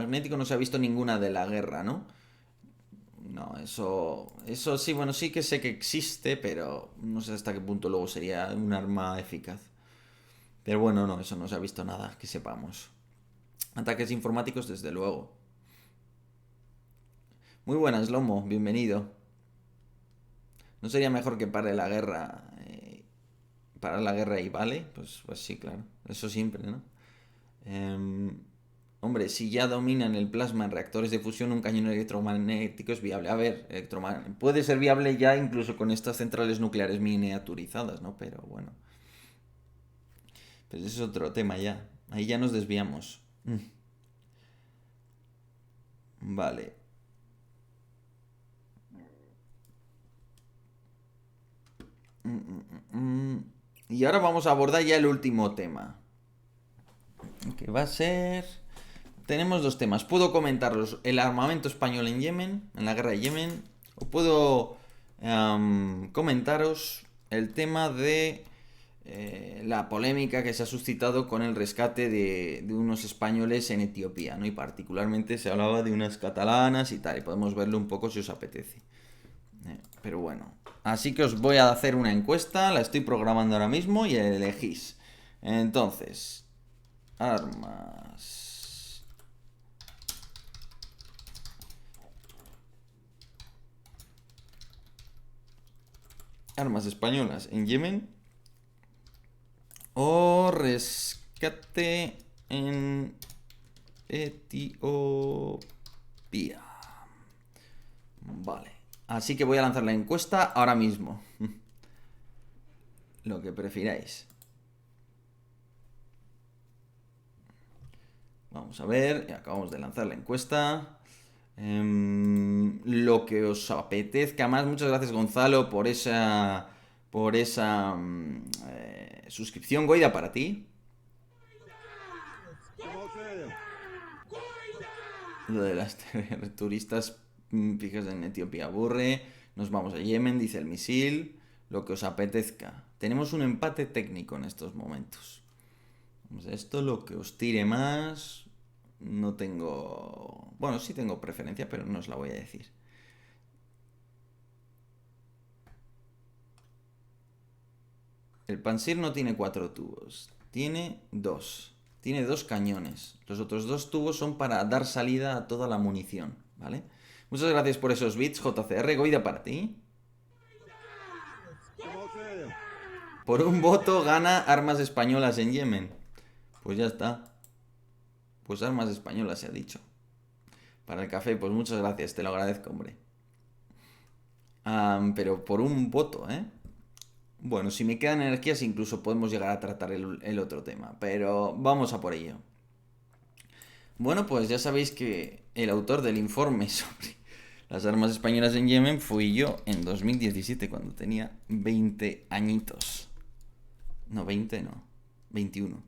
magnético no se ha visto ninguna de la guerra, ¿no? No, eso sí, bueno, sí que sé que existe, pero no sé hasta qué punto luego sería un arma eficaz. Pero bueno, no, eso no se ha visto nada, que sepamos. Ataques informáticos, desde luego. Muy buenas, Lomo, bienvenido. ¿No sería mejor que pare la guerra? Parar la guerra y vale, pues sí, claro. Eso siempre, ¿no? Em, Hombre, si ya dominan el plasma en reactores de fusión, un cañón electromagnético es viable. A ver, puede ser viable ya incluso con estas centrales nucleares miniaturizadas, ¿no? Pero bueno, pues ese es otro tema ya. Ahí ya nos desviamos. Vale. Y ahora vamos a abordar ya el último tema, que va a ser... Tenemos dos temas. Puedo comentaros el armamento español en Yemen, en la guerra de Yemen, o puedo comentaros el tema de la polémica que se ha suscitado con el rescate de unos españoles en Etiopía, ¿no? Y particularmente se hablaba de unas catalanas y tal, y podemos verlo un poco si os apetece. Pero bueno, así que os voy a hacer una encuesta, la estoy programando ahora mismo y elegís. Entonces, armas. Armas españolas en Yemen o rescate en Etiopía. Vale. Así que voy a lanzar la encuesta ahora mismo. Lo que prefiráis. Vamos a ver. Acabamos de lanzar la encuesta. Lo que os apetezca más. Muchas gracias, Gonzalo, por esa. Por esa suscripción. Goida para ti. Lo de las turistas fijas en Etiopía aburre. Nos vamos a Yemen, dice el misil. Lo que os apetezca. Tenemos un empate técnico en estos momentos. Vamos a esto, lo que os tire más. No tengo... Bueno, sí tengo preferencia, pero no os la voy a decir. El Pansir no tiene 4 tubos. Tiene 2. Tiene 2 cañones. Los otros 2 tubos son para dar salida a toda la munición, ¿vale? Muchas gracias por esos bits, JCR. Goida para ti. Por un voto gana armas españolas en Yemen. Pues ya está. Pues armas españolas se ha dicho. Para el café, pues muchas gracias, te lo agradezco, hombre. Pero por un voto, ¿eh? Bueno, si me quedan energías incluso podemos llegar a tratar el otro tema, pero vamos a por ello. Bueno, pues ya sabéis que el autor del informe sobre las armas españolas en Yemen fui yo en 2017, cuando tenía 20 añitos. No, 20 no, 21.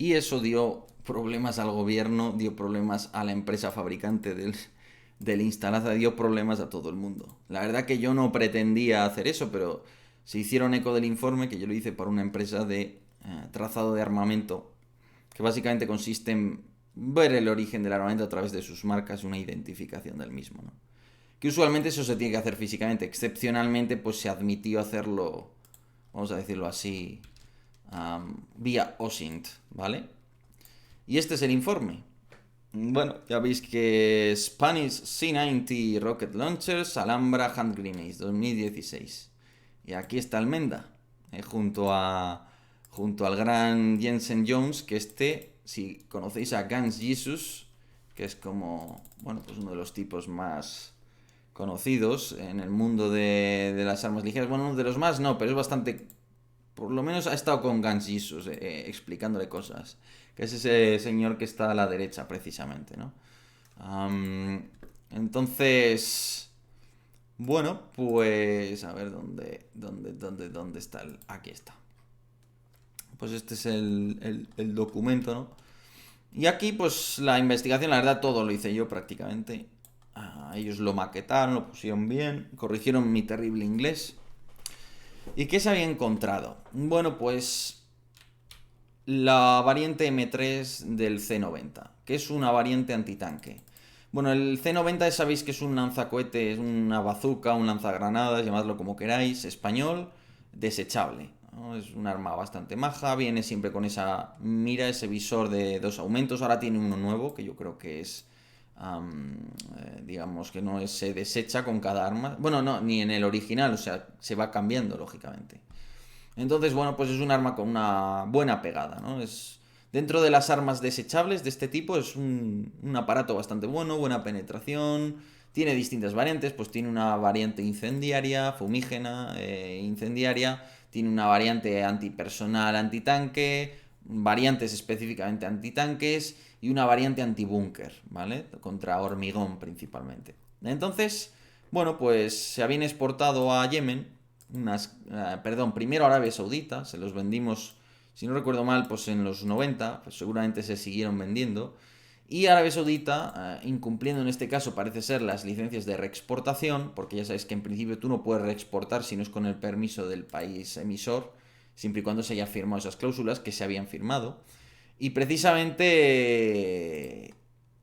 Y eso dio problemas al gobierno, dio problemas a la empresa fabricante del instalaza, dio problemas a todo el mundo. La verdad que yo no pretendía hacer eso, pero se hicieron eco del informe, que yo lo hice para una empresa de trazado de armamento, que básicamente consiste en ver el origen del armamento a través de sus marcas, una identificación del mismo, ¿no? Que usualmente eso se tiene que hacer físicamente. Excepcionalmente, pues se admitió hacerlo, vamos a decirlo así, vía OSINT, ¿vale? Y este es el informe. Bueno, ya veis que Spanish C-90 Rocket Launchers Alhambra Hand Grenades 2016. Y aquí está Almenda, junto al gran Jensen Jones, que si conocéis a Guns Jesus, que es como, bueno, pues uno de los tipos más conocidos en el mundo de las armas ligeras. Bueno, uno de los más no, pero es bastante... Por lo menos ha estado con Guns Jesus explicándole cosas. Que es ese señor que está a la derecha, precisamente, ¿no? Entonces... Bueno, pues... A ver, ¿dónde está el...? Aquí está. Pues este es el documento, ¿no? Y aquí, pues, la investigación, la verdad, todo lo hice yo prácticamente. Ellos lo maquetaron, lo pusieron bien, corrigieron mi terrible inglés. ¿Y qué se había encontrado? Bueno, pues la variante M3 del C90, que es una variante antitanque. Bueno, el C90 sabéis que es un lanzacohetes, es una bazooka, un lanzagranadas, llamadlo como queráis, español, desechable, ¿no? Es un arma bastante maja, viene siempre con esa mira, ese visor de 2 aumentos, ahora tiene uno nuevo que yo creo que es, digamos que no se desecha con cada arma. Bueno, no, ni en el original, o sea, se va cambiando lógicamente. Entonces, bueno, pues es un arma con una buena pegada, ¿no? Es, dentro de las armas desechables de este tipo es un aparato bastante bueno, buena penetración, tiene distintas variantes, pues tiene una variante incendiaria, fumígena, incendiaria, tiene una variante antipersonal, antitanque, variantes específicamente antitanques y una variante antibúnker, ¿vale? Contra hormigón principalmente. Entonces, bueno, pues se habían exportado a Yemen perdón, primero a Arabia Saudita, se los vendimos, si no recuerdo mal, pues en los 90, pues seguramente se siguieron vendiendo. Y Arabia Saudita, incumpliendo en este caso parece ser las licencias de reexportación, porque ya sabes que en principio tú no puedes reexportar si no es con el permiso del país emisor, siempre y cuando se haya firmado esas cláusulas que se habían firmado. Y precisamente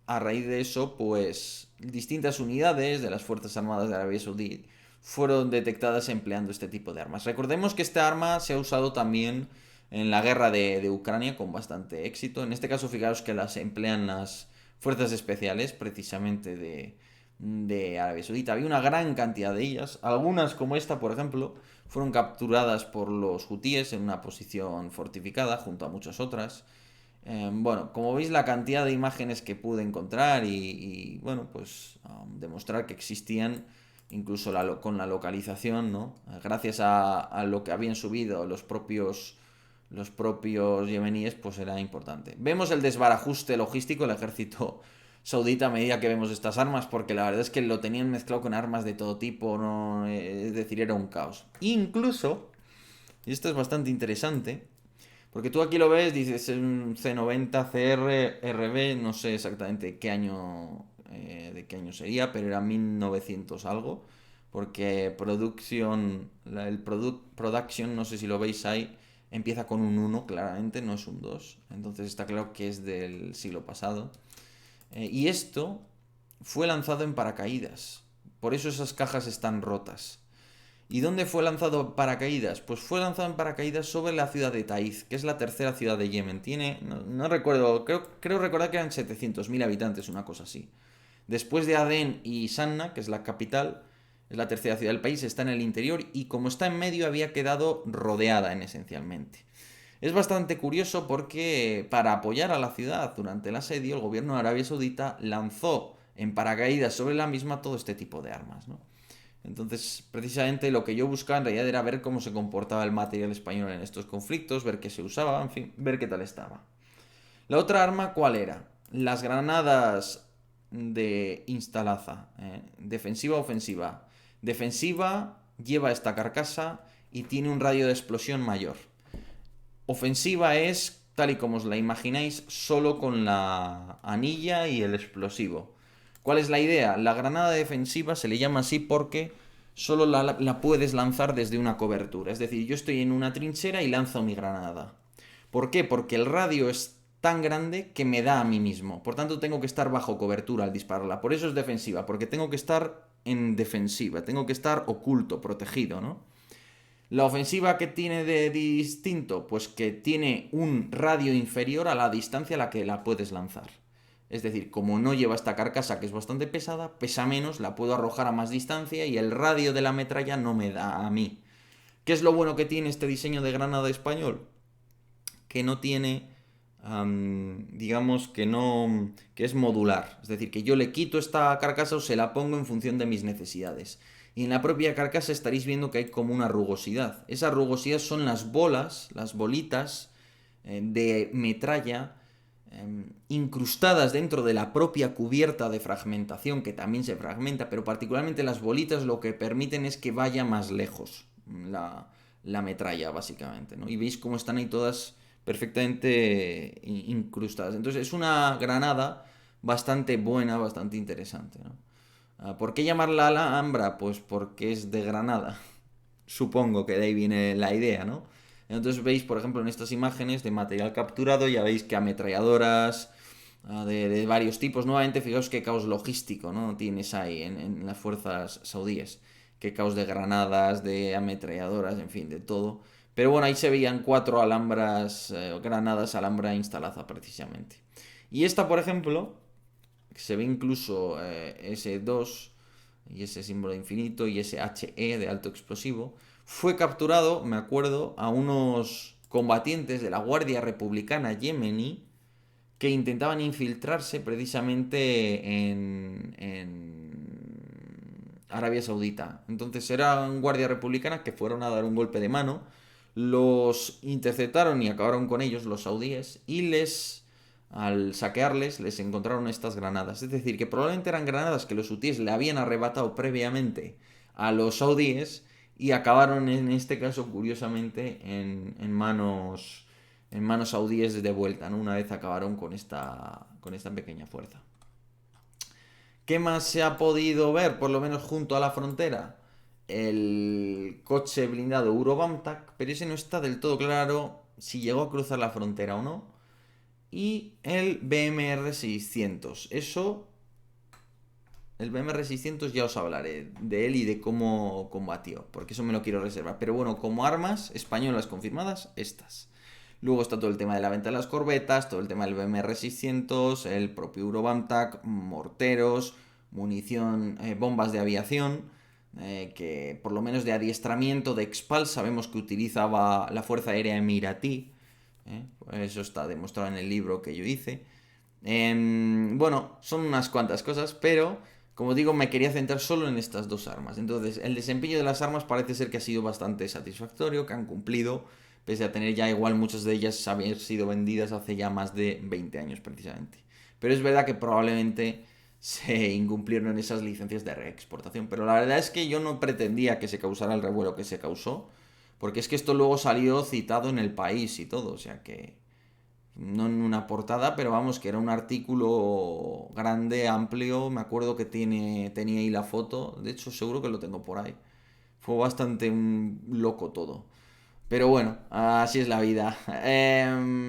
a raíz de eso, pues distintas unidades de las Fuerzas Armadas de Arabia Saudí fueron detectadas empleando este tipo de armas. Recordemos que esta arma se ha usado también en la guerra de Ucrania con bastante éxito. En este caso, fijaros que las emplean las fuerzas especiales precisamente de Arabia Saudita. Había una gran cantidad de ellas. Algunas, como esta, por ejemplo, fueron capturadas por los hutíes en una posición fortificada junto a muchas otras. Bueno, como veis la cantidad de imágenes que pude encontrar bueno, pues demostrar que existían incluso con la localización, ¿no? Gracias a lo que habían subido los propios yemeníes, pues era importante. Vemos el desbarajuste logístico del ejército saudita a medida que vemos estas armas, porque la verdad es que lo tenían mezclado con armas de todo tipo, ¿no? Es decir, era un caos. Incluso, y esto es bastante interesante, porque tú aquí lo ves, dices es un C90 CR RB, no sé exactamente qué año, de qué año sería, pero era 1900 algo, porque production, no sé si lo veis ahí, empieza con un 1 claramente, no es un 2, entonces está claro que es del siglo pasado. Y esto fue lanzado en paracaídas, por eso esas cajas están rotas. ¿Y dónde fue lanzado en paracaídas? Pues fue lanzado en paracaídas sobre la ciudad de Taiz, que es la tercera ciudad de Yemen. Tiene, no recuerdo, creo recordar que eran 700.000 habitantes, una cosa así. Después de Adén y Sanna, que es la capital, es la tercera ciudad del país, está en el interior y como está en medio había quedado rodeada esencialmente. Es bastante curioso porque para apoyar a la ciudad durante el asedio, el gobierno de Arabia Saudita lanzó en paracaídas sobre la misma todo este tipo de armas, ¿no? Entonces, precisamente lo que yo buscaba en realidad era ver cómo se comportaba el material español en estos conflictos, ver qué se usaba, en fin, ver qué tal estaba. La otra arma, ¿cuál era? Las granadas de instalaza, defensiva-ofensiva. Defensiva lleva esta carcasa y tiene un radio de explosión mayor. Ofensiva es, tal y como os la imagináis, solo con la anilla y el explosivo. ¿Cuál es la idea? La granada defensiva se le llama así porque solo la puedes lanzar desde una cobertura. Es decir, yo estoy en una trinchera y lanzo mi granada. ¿Por qué? Porque el radio es tan grande que me da a mí mismo. Por tanto, tengo que estar bajo cobertura al dispararla. Por eso es defensiva, porque tengo que estar en defensiva, tengo que estar oculto, protegido, ¿no? La ofensiva que tiene de distinto, pues que tiene un radio inferior a la distancia a la que la puedes lanzar. Es decir, como no lleva esta carcasa que es bastante pesada, pesa menos, la puedo arrojar a más distancia y el radio de la metralla no me da a mí. ¿Qué es lo bueno que tiene este diseño de granada español? Que no tiene, digamos que no, que es modular. Es decir, que yo le quito esta carcasa o se la pongo en función de mis necesidades. Y en la propia carcasa estaréis viendo que hay como una rugosidad. Esa rugosidad son las bolas, las bolitas de metralla incrustadas dentro de la propia cubierta de fragmentación, que también se fragmenta, pero particularmente las bolitas lo que permiten es que vaya más lejos la metralla, básicamente, ¿no? Y veis cómo están ahí todas perfectamente incrustadas. Entonces es una granada bastante buena, bastante interesante, ¿no? ¿Por qué llamarla Alhambra? Pues porque es de Granada. Supongo que de ahí viene la idea, ¿no? Entonces veis, por ejemplo, en estas imágenes de material capturado, ya veis que ametralladoras de varios tipos. Nuevamente, fijaos qué caos logístico, ¿no? Tienes ahí en las fuerzas saudíes. Qué caos de granadas, de ametralladoras, en fin, de todo. Pero bueno, ahí se veían 4 alhambras, granadas alhambra instalada precisamente. Y esta, por ejemplo, se ve incluso S2 y ese símbolo de infinito y ese HE de alto explosivo, fue capturado, me acuerdo, a unos combatientes de la Guardia Republicana Yemení que intentaban infiltrarse precisamente en Arabia Saudita. Entonces eran guardia republicana que fueron a dar un golpe de mano, los interceptaron y acabaron con ellos, los saudíes, y al saquearles, les encontraron estas granadas. Es decir, que probablemente eran granadas que los hutíes le habían arrebatado previamente a los saudíes y acabaron en este caso, curiosamente, en manos saudíes de vuelta, ¿no? Una vez acabaron con esta pequeña fuerza. ¿Qué más se ha podido ver, por lo menos junto a la frontera? El coche blindado Eurobamtak, pero ese no está del todo claro si llegó a cruzar la frontera o no. Y el BMR 600. El BMR 600 ya os hablaré de él y de cómo combatió, porque eso me lo quiero reservar. Pero bueno, como armas españolas confirmadas, estas. Luego está todo el tema de la venta de las corbetas, todo el tema del BMR 600, el propio Eurobamtak, morteros, munición, bombas de aviación, que por lo menos de adiestramiento de Expal sabemos que utilizaba la Fuerza Aérea Emiratí. Eso está demostrado en el libro que yo hice. Bueno, son unas cuantas cosas, pero como digo, me quería centrar solo en estas dos armas. Entonces, el desempeño de las armas parece ser que ha sido bastante satisfactorio, que han cumplido, pese a tener ya igual muchas de ellas haber sido vendidas hace ya más de 20 años precisamente. Pero es verdad que probablemente se incumplieron esas licencias de reexportación. Pero la verdad es que yo no pretendía que se causara el revuelo que se causó, porque es que esto luego salió citado en El País y todo, o sea que no en una portada, pero vamos, que era un artículo grande, amplio, me acuerdo que tenía ahí la foto, de hecho seguro que lo tengo por ahí. Fue bastante loco todo. Pero bueno, así es la vida.